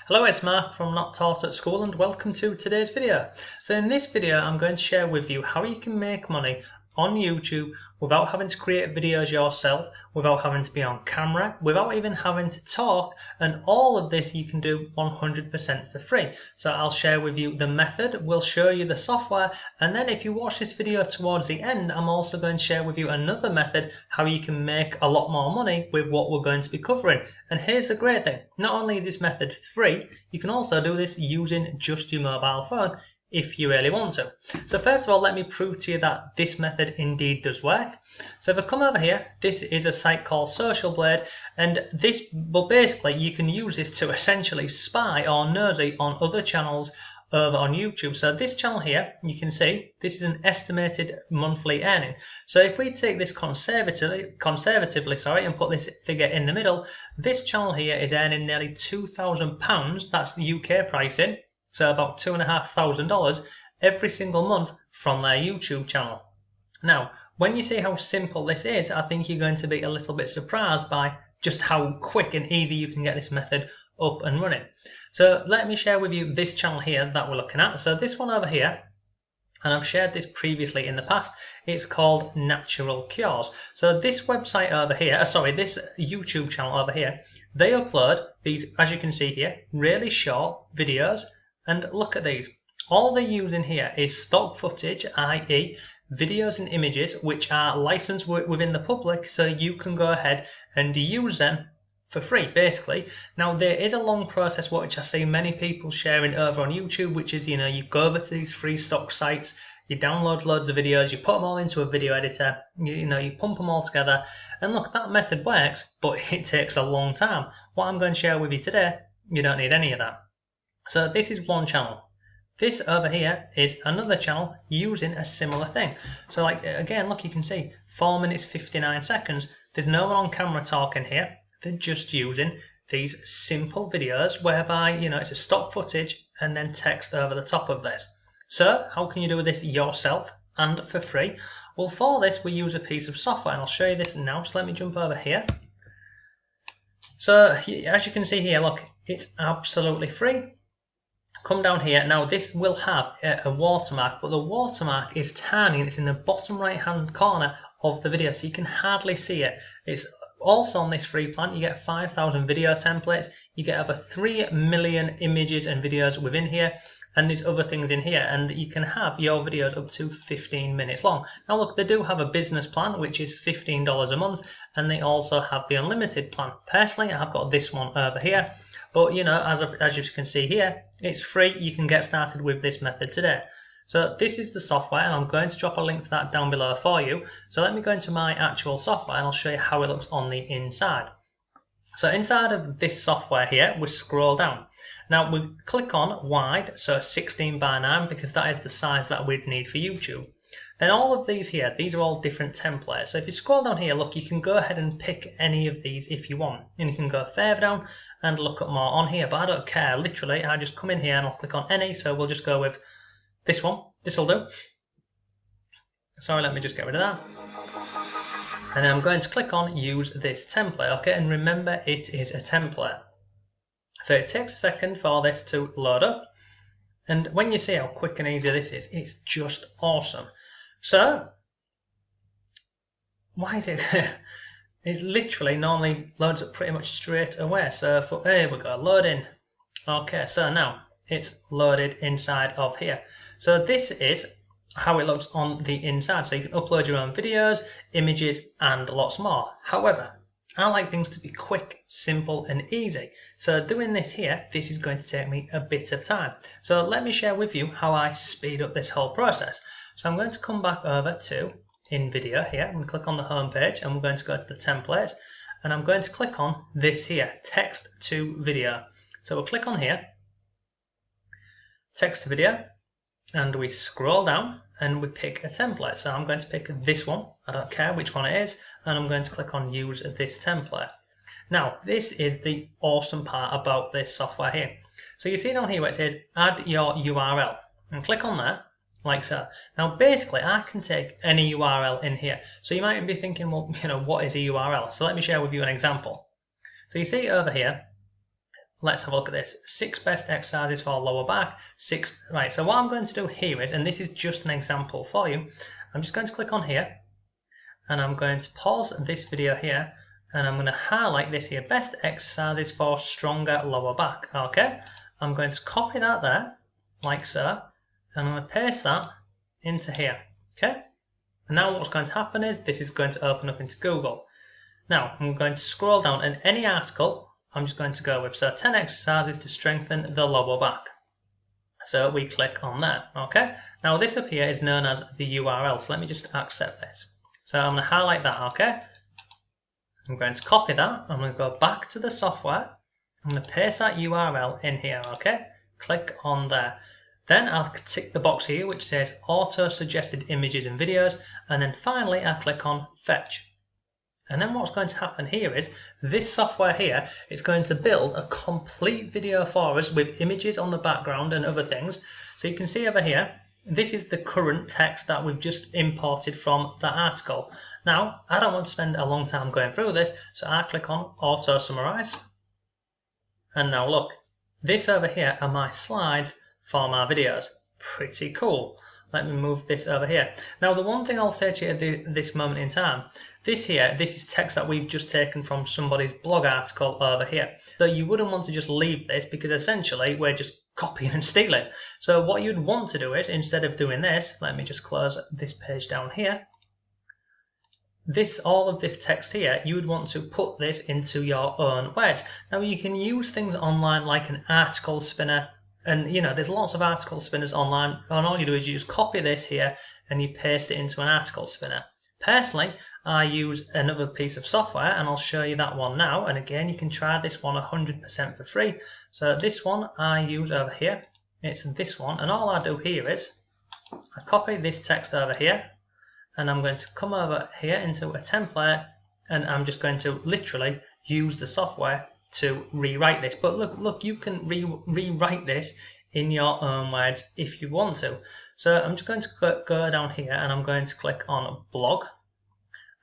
Hello, it's Mark from Not Taught at School and welcome to today's video. So in this video I'm going to share with you how you can make money on YouTube without having to create videos yourself, without having to be on camera, without even having to talk, and all of this you can do 100% for free. So I'll share with you the method, we'll show you the software, and then if you watch this video towards the end I'm also going to share with you another method how you can make a lot more money with what we're going to be covering. And here's the great thing, not only is this method free, you can also do this using just your mobile phone if you really want to. So first of all, let me prove to you that this method indeed does work. So if I come over here, this is a site called Social Blade, and this, well, basically you can use this to essentially spy or nosy on other channels over on YouTube. So this channel here, you can see this is an estimated monthly earning. So if we take this conservatively, and put this figure in the middle, this channel here is earning nearly £2,000. That's the UK pricing. So about $2,500 every single month from their YouTube channel. Now, when you see how simple this is, I think you're going to be a little bit surprised by just how quick and easy you can get this method up and running. So let me share with you this channel here that we're looking at. So this one over here, and I've shared this previously in the past, it's called Natural Cures. So this website over here, this YouTube channel over here, they upload these, as you can see here, really short videos. And look at these. All they use in here is stock footage, i.e. videos and images which are licensed within the public, so you can go ahead and use them for free, basically. Now, there is a long process which I see many people sharing over on YouTube, which is, you go over to these free stock sites, you download loads of videos, you put them all into a video editor, you pump them all together, and look, that method works, but it takes a long time. What I'm going to share with you today, you don't need any of that. So this is one channel. This over here is another channel using a similar thing. So like, again, look, you can see 4 minutes 59 seconds. There's no one on camera talking here. They're just using these simple videos whereby, it's a stock footage and then text over the top of this. So how can you do this yourself and for free? Well, for this we use a piece of software, and I'll show you this now. So let me jump over here. So as you can see here, look, it's absolutely free. Come down here. Now this will have a watermark, but the watermark is tiny and it's in the bottom right hand corner of the video, so you can hardly see it. It's also on this free plan. You get 5,000 video templates, you get over 3 million images and videos within here, and there's other things in here, and you can have your videos up to 15 minutes long. Now look, they do have a business plan which is $15 a month, and they also have the unlimited plan. Personally, I've got this one over here. But as you can see here, it's free. You can get started with this method today. So this is the software, and I'm going to drop a link to that down below for you. So let me go into my actual software and I'll show you how it looks on the inside. So inside of this software here, we scroll down. Now we click on wide, so 16:9, because that is the size that we'd need for YouTube. Then all of these here, these are all different templates. So if you scroll down here, look, you can go ahead and pick any of these if you want. And you can go further down and look at more on here, but I don't care. Literally, I just come in here and I'll click on any. So we'll just go with this one. This will do. Sorry, let me just get rid of that. And then I'm going to click on use this template, okay? And remember, it is a template. So it takes a second for this to load up. And when you see how quick and easy this is, it's just awesome. So, why is it? It literally normally loads up pretty much straight away. So, there we go, loading. Okay, so now it's loaded inside of here. So this is how it looks on the inside. So you can upload your own videos, images, and lots more. However, I like things to be quick, simple, and easy. So doing this here, this is going to take me a bit of time. So let me share with you how I speed up this whole process. So I'm going to come back over to in video here and click on the home page, and we're going to go to the templates, and I'm going to click on this here, text to video. So we'll click on here, text to video, and we scroll down and we pick a template. So I'm going to pick this one, I don't care which one it is, and I'm going to click on use this template. Now this is the awesome part about this software here. So you see down here where it says add your URL, and click on that like so. Now basically I can take any URL in here. So you might be thinking, well, what is a URL? So let me share with you an example. So you see over here, let's have a look at this. 6 best exercises for lower back. 6. Right, so what I'm going to do here is, and this is just an example for you, I'm just going to click on here and I'm going to pause this video here and I'm going to highlight this here, best exercises for stronger lower back. Okay, I'm going to copy that there like so and I'm going to paste that into here. Okay, and now what's going to happen is this is going to open up into Google. Now I'm going to scroll down and any article I'm just going to go with. So 10 exercises to strengthen the lower back. So we click on that. Okay, now this up here is known as the URL. So let me just accept this. So I'm going to highlight that. Okay, I'm going to copy that. I'm going to go back to the software. I'm going to paste that URL in here. Okay, click on there. Then I'll tick the box here which says auto suggested images and videos, and then finally I click on fetch. And then what's going to happen here is this software here is going to build a complete video for us with images on the background and other things. So you can see over here, this is the current text that we've just imported from the article. Now, I don't want to spend a long time going through this, so I click on auto summarize. And now look, this over here are my slides for my videos. Pretty cool. Let me move this over here. Now the one thing I'll say to you at this moment in time, this is text that we've just taken from somebody's blog article over here. So you wouldn't want to just leave this because essentially we're just copying and stealing. So what you'd want to do is, instead of doing this, let me just close this page down here. All of this text here, you would want to put this into your own words. Now you can use things online like an article spinner. And you know, there's lots of article spinners online, and all you do is you just copy this here and you paste it into an article spinner. Personally, I use another piece of software and I'll show you that one now. And again, you can try this one 100% for free. So this one I use over here. It's this one, and all I do here is I copy this text over here and I'm going to come over here into a template and I'm just going to literally use the software to rewrite this. But look, you can rewrite this in your own words if you want to. So I'm just going to go down here and I'm going to click on blog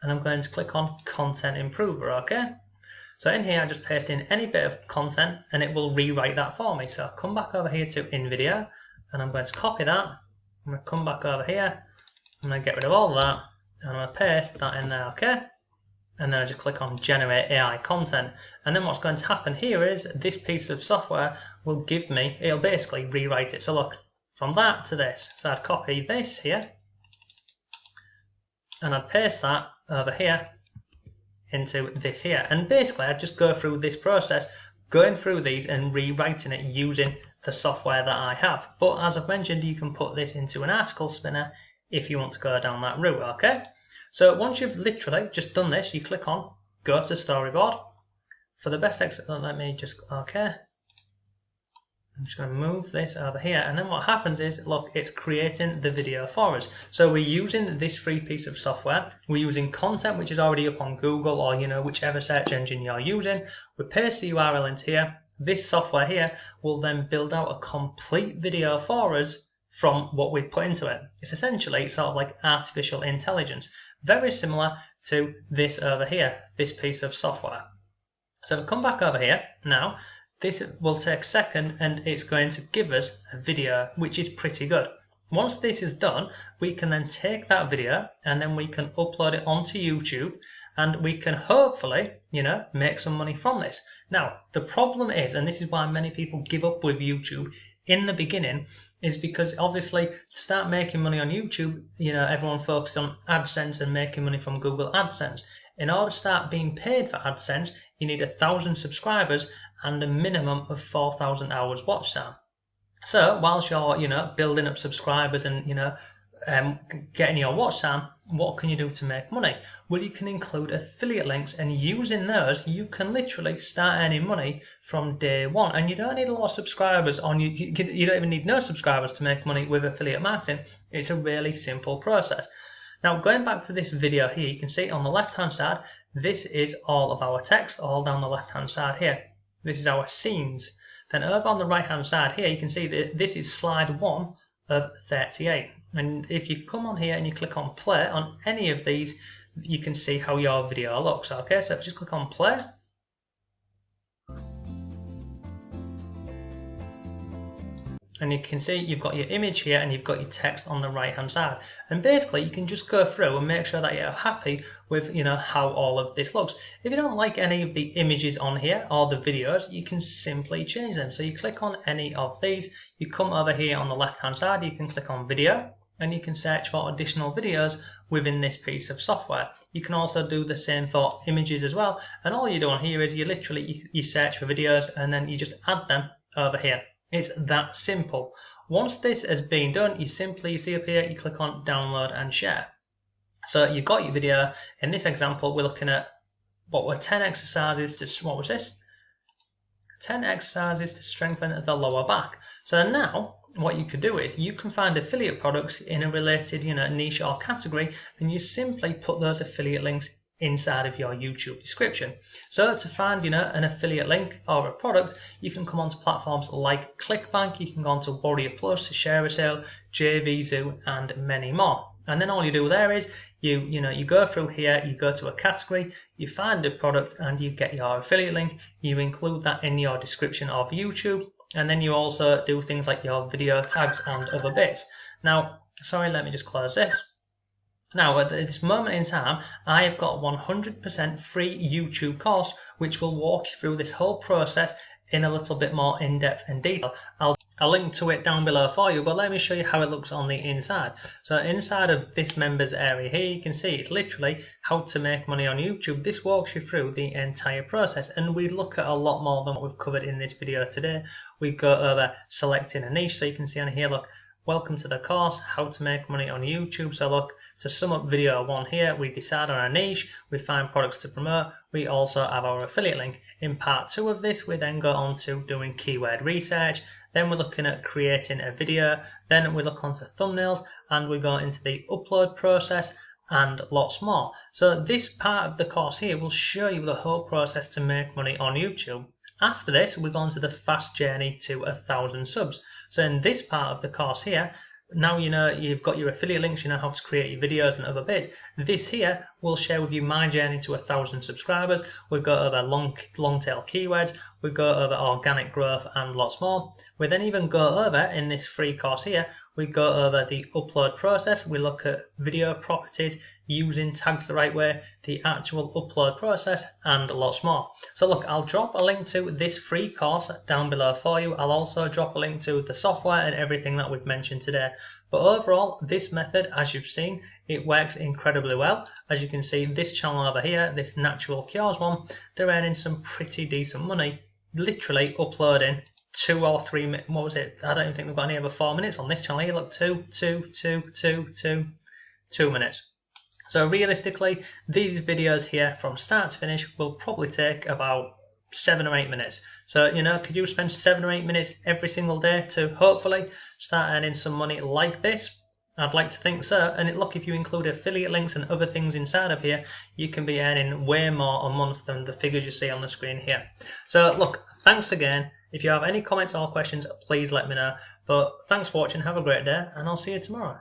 and I'm going to click on content improver. Okay, so in here I just paste in any bit of content and it will rewrite that for me. So I'll come back over here to InVideo and I'm going to copy that. I'm going to come back over here, I'm going to get rid of all that and I'm going to paste that in there. Okay, and then I just click on generate AI content, and then what's going to happen here is this piece of software will give me, it'll basically rewrite it. So look, from that to this, so I'd copy this here and I'd paste that over here into this here, and basically I'd just go through this process, going through these and rewriting it using the software that I have. But as I've mentioned, you can put this into an article spinner if you want to go down that route. Okay, so once you've literally just done this, you click on go to storyboard. For the best exit, let me just, okay, I'm just going to move this over here, and then what happens is, look, it's creating the video for us. So we're using this free piece of software, we're using content which is already up on Google or, you know, whichever search engine you're using. We paste the URL into here. This software here will then build out a complete video for us from what we've put into it. It's essentially sort of like artificial intelligence, very similar to this over here, this piece of software. So if I come back over here now, this will take a second and it's going to give us a video which is pretty good. Once this is done, we can then take that video and then we can upload it onto YouTube and we can hopefully, you know, make some money from this. Now, the problem is, and this is why many people give up with YouTube in the beginning, is because obviously to start making money on YouTube, you know, everyone focused on AdSense and making money from Google AdSense. In order to start being paid for AdSense, you need 1,000 subscribers and a minimum of 4,000 hours watch time. So whilst you're, you know, building up subscribers and, you know, getting your watch time, what can you do to make money? Well, you can include affiliate links, and using those, you can literally start earning money from day one. And you don't need a lot of subscribers on you don't even need no subscribers to make money with affiliate marketing. It's a really simple process. Now, going back to this video here, you can see on the left-hand side, this is all of our text, all down the left-hand side here. This is our scenes. Then over on the right-hand side here, you can see that this is slide 1 of 38. And if you come on here and you click on play on any of these, you can see how your video looks. Okay, so if I just click on play, and you can see you've got your image here and you've got your text on the right hand side, and basically you can just go through and make sure that you're happy with how all of this looks. If you don't like any of the images on here or the videos, you can simply change them. So you click on any of these, you come over here on the left hand side, you can click on video, and you can search for additional videos within this piece of software. You can also do the same for images as well, and all you do on here is you literally you search for videos and then you just add them over here. It's that simple. Once this has been done, you see up here, you click on download and share. So you've got your video. In this example, we're looking at what were 10 exercises to, what was this? 10 exercises to strengthen the lower back. So now what you could do is you can find affiliate products in a related niche or category, and you simply put those affiliate links inside of your YouTube description. So to find an affiliate link or a product, you can come onto platforms like ClickBank, you can go onto Warrior Plus, Share a Sale, JVZoo, and many more. And then all you do there is you go through here, you go to a category, you find a product, and you get your affiliate link. You include that in your description of YouTube, and then you also do things like your video tags and other bits. Now, sorry, let me just close this. Now, at this moment in time, I have got 100% free YouTube course, which will walk you through this whole process in a little bit more in-depth and detail. I'll link to it down below for you, but let me show you how it looks on the inside. So inside of this members area here, you can see it's literally how to make money on YouTube. This walks you through the entire process, and we look at a lot more than what we've covered in this video today. We go over selecting a niche, so you can see on here, look, welcome to the course, how to make money on YouTube. So look, to sum up video 1 here, we decide on a niche, we find products to promote, we also have our affiliate link. In part 2 of this, we then go on to doing keyword research, then we're looking at creating a video, then we look onto thumbnails, and we go into the upload process and lots more. So this part of the course here will show you the whole process to make money on YouTube. After this, we go on to the fast journey to 1,000 subs. So in this part of the course here, now you've got your affiliate links, you know how to create your videos and other bits. This here will share with you my journey to 1,000 subscribers. We go over long tail keywords, we go over organic growth and lots more. We then even go over, in this free course here, we go over the upload process, we look at video properties, using tags the right way, the actual upload process, and lots more. So look, I'll drop a link to this free course down below for you. I'll also drop a link to the software and everything that we've mentioned today. But overall, this method, as you've seen, it works incredibly well. As you can see, this channel over here, this Natural Cures one, they're earning some pretty decent money, literally uploading 2 or 3 minutes. What was it? I don't even think they've got any over 4 minutes on this channel here. Look, 2 minutes. So realistically, these videos here from start to finish will probably take about 7 or 8 minutes. So, could you spend 7 or 8 minutes every single day to hopefully start earning some money like this? I'd like to think so. And look, if you include affiliate links and other things inside of here, you can be earning way more a month than the figures you see on the screen here. So look, thanks again. If you have any comments or questions, please let me know. But thanks for watching, have a great day, and I'll see you tomorrow.